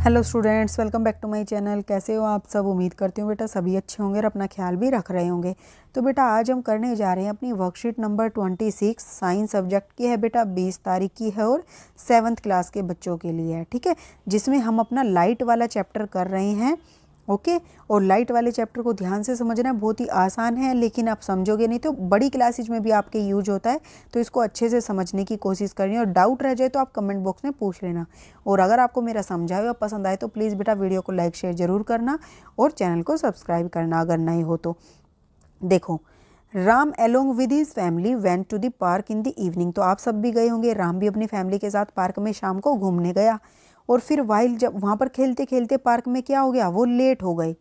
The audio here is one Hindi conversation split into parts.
Hello students, welcome back to my channel. कैसे हो आप सब? उम्मीद करती हूँ बेटा सभी अच्छे होंगे और अपना ख्याल भी रख रहे होंगे। तो बेटा आज हम करने जा रहे हैं अपनी वर्कशीट नंबर 26 साइंस सब्जेक्ट की है बेटा, 20 तारीख की है और 7th क्लास के बच्चों के लिए है। ठीक है, जिसमें हम अपना लाइट वाला चैप्टर कर रहे हैं। ओके, और लाइट वाले चैप्टर को ध्यान से समझना है, बहुत ही आसान है, लेकिन आप समझोगे नहीं तो बड़ी क्लासेज में भी आपके यूज होता है। तो इसको अच्छे से समझने की कोशिश करनी है और डाउट रह जाए तो आप कमेंट बॉक्स में पूछ लेना। और अगर आपको मेरा समझाया हुआ पसंद आए तो प्लीज़ बेटा वीडियो को लाइक शेयर ज़रूर करना और चैनल को सब्सक्राइब करना अगर नहीं हो तो। देखो, Ram along with his family went to the park in the evening. तो आप सब भी गए होंगे, राम भी अपनी फैमिली के साथ पार्क में शाम को घूमने गया। और फिर वाइल जब वहाँ पर खेलते खेलते पार्क में क्या हो गया, वो लेट हो गए।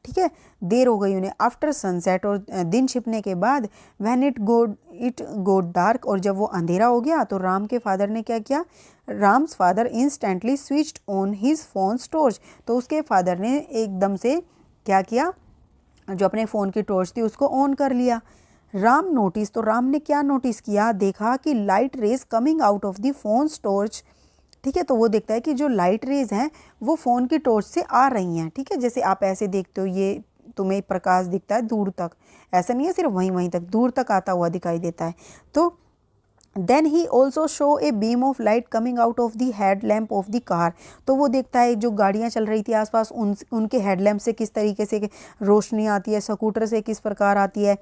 ठीक है, देर हो गई उन्हें। आफ्टर सनसेट, और दिन छिपने के बाद, व्हेन इट गोड डार्क, और जब वो अंधेरा हो गया तो राम के फादर ने क्या किया, Ram's father instantly switched on his phones torch. तो उसके फादर ने एकदम से क्या किया, जो अपने फ़ोन की टॉर्च थी उसको ऑन कर लिया। राम नोटिस, तो राम ने क्या नोटिस किया, देखा कि light rays coming out of the phones torch. ठीक है, तो वो देखता है कि जो लाइट रेज हैं वो फ़ोन की टॉर्च से आ रही हैं। ठीक है, जैसे आप ऐसे देखते हो, ये तुम्हें प्रकाश दिखता है दूर तक, ऐसा नहीं है सिर्फ वहीं वहीं तक, दूर तक आता हुआ दिखाई देता है। तो then he also show a beam of light coming out of the headlamp of the car. तो वो देखता है जो गाड़ियाँ चल रही थी आसपास, उनके हेडलैम्प से किस तरीके से रोशनी आती है, स्कूटर से किस प्रकार आती है।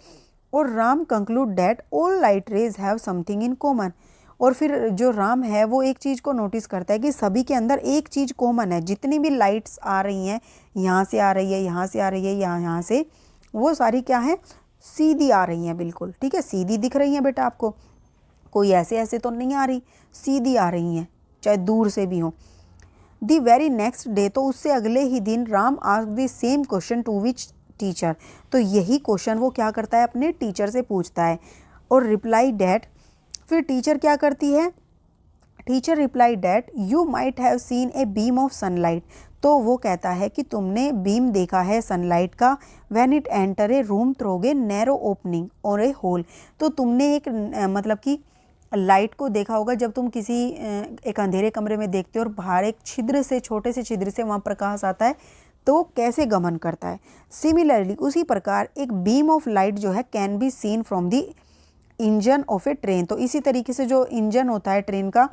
और Ram conclude that all light rays have something in common. और फिर जो राम है वो एक चीज़ को नोटिस करता है कि सभी के अंदर एक चीज़ कॉमन है। जितनी भी लाइट्स आ रही हैं, यहाँ से आ रही है, यहाँ से आ रही है, यहाँ से, वो सारी क्या है, सीधी आ रही हैं बिल्कुल। ठीक है, सीधी दिख रही हैं बेटा आपको, कोई ऐसे ऐसे तो नहीं आ रही, सीधी आ रही हैं, चाहे दूर से भी हो। दी वेरी नेक्स्ट डे, तो उससे अगले ही दिन, Ram ask the same question to which teacher. तो यही क्वेश्चन वो क्या करता है, अपने टीचर से पूछता है। और रिप्लाई डैट, फिर टीचर क्या करती है, teacher reply that you might have seen a beam of sunlight. तो वो कहता है कि तुमने बीम देखा है सनलाइट का, when it enter a room through a narrow opening और ए होल। तो तुमने एक मतलब कि लाइट को देखा होगा जब तुम किसी एक अंधेरे कमरे में देखते हो और बाहर एक छिद्र से, छोटे से छिद्र से वहाँ प्रकाश आता है तो कैसे गमन करता है। सिमिलरली उसी प्रकार एक बीम ऑफ लाइट जो है can be seen from the engine of A train. तो इसी तरीके से जो इंजन होता है ट्रेन का,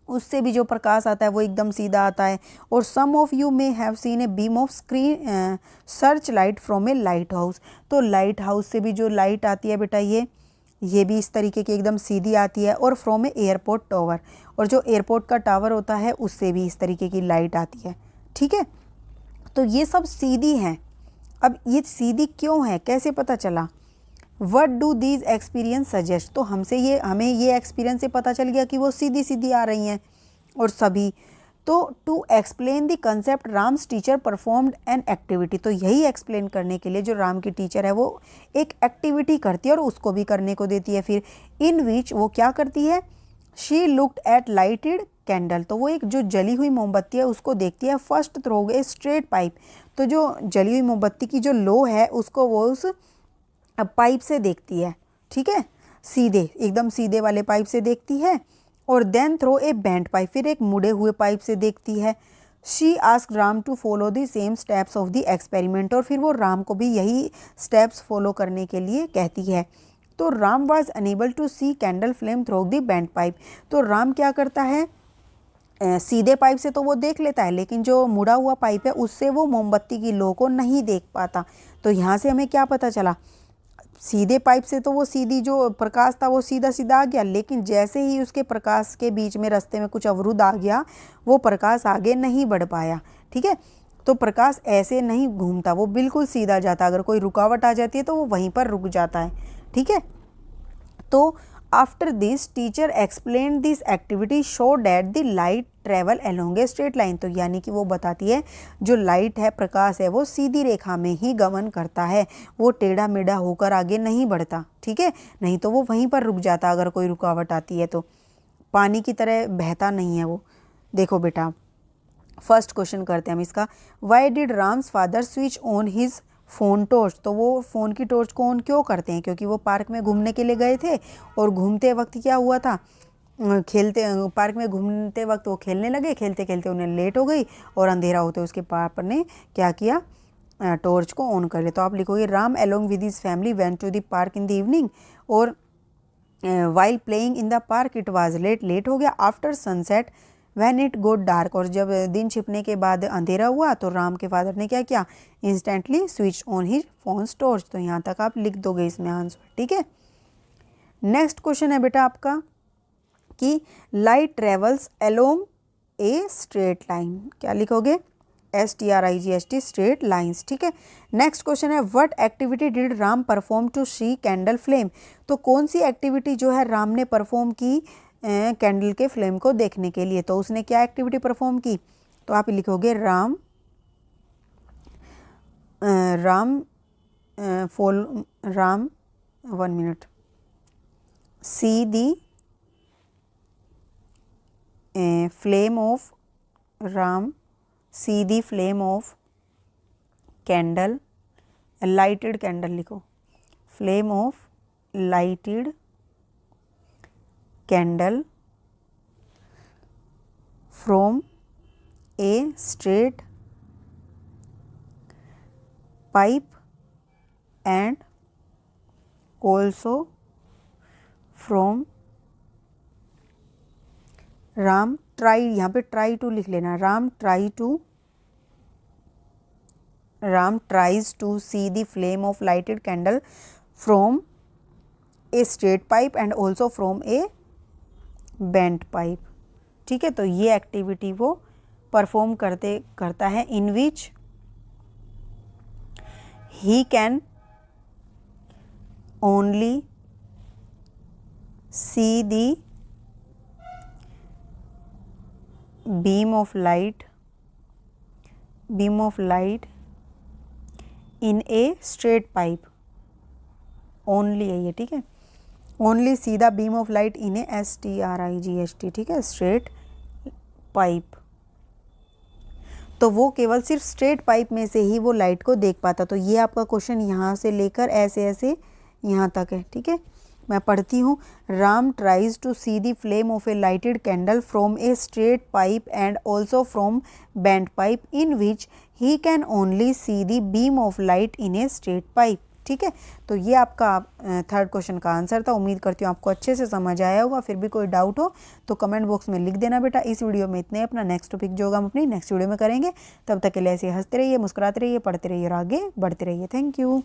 उससे भी जो प्रकाश आता है वो एकदम सीधा आता है। और some of you may have seen a beam of screen searchlight from a lighthouse. तो लाइट हाउस से भी जो लाइट आती है बेटा, ये भी इस तरीके की एकदम सीधी आती है। और फ्रॉम ए एयरपोर्ट टावर, और जो एयरपोर्ट का टावर होता है उससे भी इस तरीके की लाइट आती है। ठीक है, तो ये सब सीधी हैं। अब ये सीधी क्यों है, कैसे पता चला, what do these experience suggest. तो हमें ये एक्सपीरियंस से पता चल गया कि वो सीधी सीधी आ रही हैं और सभी। तो to explain the concept Ram's teacher performed an activity. तो यही एक्सप्लेन करने के लिए जो राम की टीचर है वो एक एक्टिविटी करती है और उसको भी करने को देती है। फिर इन विच वो क्या करती है, she looked at lighted candle. तो वो एक जो जली हुई मोमबत्ती है उसको देखती है। First through a straight pipe. तो जो जली हुई मोमबत्ती की जो लो है उसको वो उस पाइप से देखती है। ठीक है, सीधे, एकदम सीधे वाले पाइप से देखती है। और then throw a bent pipe, फिर एक मुड़े हुए पाइप से देखती है। She ask Ram to follow the same steps of the experiment. और फिर वो राम को भी यही स्टेप्स फॉलो करने के लिए कहती है। तो Ram was unable to see candle flame through the bent pipe. तो राम क्या करता है, सीधे पाइप से तो वो देख लेता है, लेकिन जो मुड़ा हुआ पाइप है उससे वो मोमबत्ती की लो को नहीं देख पाता। तो यहाँ से हमें क्या पता चला, सीधे पाइप से तो वो सीधी जो प्रकाश था वो सीधा सीधा आ गया, लेकिन जैसे ही उसके प्रकाश के बीच में रास्ते में कुछ अवरुद्ध आ गया, वो प्रकाश आगे नहीं बढ़ पाया। ठीक है, तो प्रकाश ऐसे नहीं घूमता, वो बिल्कुल सीधा जाता। अगर कोई रुकावट आ जाती है तो वो वहीं पर रुक जाता है। ठीक है, तो after this teacher explain this activity show that the light travel along a straight line. तो यानी कि वो बताती है जो लाइट है, प्रकाश है, वो सीधी रेखा में ही गमन करता है, वो टेढ़ा मेढ़ा होकर आगे नहीं बढ़ता। ठीक है, नहीं तो वो वहीं पर रुक जाता अगर कोई रुकावट आती है तो, पानी की तरह बहता नहीं है वो। देखो बेटा, फर्स्ट क्वेश्चन करते हैं हम इसका, why did Ram's father switch on his phone torch. तो वो फ़ोन की टॉर्च को ऑन क्यों करते हैं, क्योंकि वो पार्क में घूमने के लिए गए थे और घूमते वक्त क्या हुआ था, खेलते पार्क में घूमते वक्त वो खेलने लगे, खेलते खेलते उन्हें लेट हो गई और अंधेरा होते उसके पापा ने क्या किया, टॉर्च को ऑन कर लिया। तो आप लिखोगे Ram along with his family went to the park in the evening, और while playing in the park it was late, late हो गया। After sunset when it got dark, और जब दिन छिपने के बाद अंधेरा हुआ तो राम के फादर ने क्या किया, instantly switch on his phones torch. तो यहाँ तक आप लिख दोगे इसमें आंसर, ठीक है। नेक्स्ट क्वेश्चन है बेटा आपका कि light travels along a straight line, क्या लिखोगे, STRIGHT, स्ट्रेट लाइंस, ठीक है। नेक्स्ट क्वेश्चन है what activity did Ram perform to see candle flame, तो कौन सी एक्टिविटी जो है राम ने परफॉर्म की कैंडल के फ्लेम को देखने के लिए, तो उसने क्या एक्टिविटी परफॉर्म की, तो आप लिखोगे Ram Ram 1 minute, see the flame of Ram, see the flame of candle, lighted candle लिखो, flame of lighted candle from a straight pipe and also from Ram try, यहाँ पे ट्राई टू लिख लेना, Ram tries to see the flame of lighted candle from a straight pipe and also from a bent pipe, ठीक है। तो ये एक्टिविटी वो परफॉर्म करता है in which he can only see the beam of light in a straight pipe, only है ये, ठीक है, only see the beam of light in a STRIGHT, ठीक है, straight pipe। तो वो केवल सिर्फ स्ट्रेट पाइप में से ही वो लाइट को देख पाता। तो ये आपका क्वेश्चन यहाँ से लेकर ऐसे ऐसे यहाँ तक है, ठीक है। मैं पढ़ती हूँ, Ram tries to see the flame of a lighted candle from a straight pipe and also from bent pipe in which he can only see the beam of light in a straight pipe, ठीक है। तो ये आपका थर्ड क्वेश्चन का आंसर था। उम्मीद करती हूँ आपको अच्छे से समझ आया होगा। फिर भी कोई डाउट हो तो कमेंट बॉक्स में लिख देना बेटा। इस वीडियो में इतने, अपना नेक्स्ट टॉपिक जो होगा हम अपनी नेक्स्ट वीडियो में करेंगे। तब तक के लिए ऐसे हंसते रहिए, मुस्कुराते रहिए, पढ़ते रहिए और आगे बढ़ते रहिए। Thank you.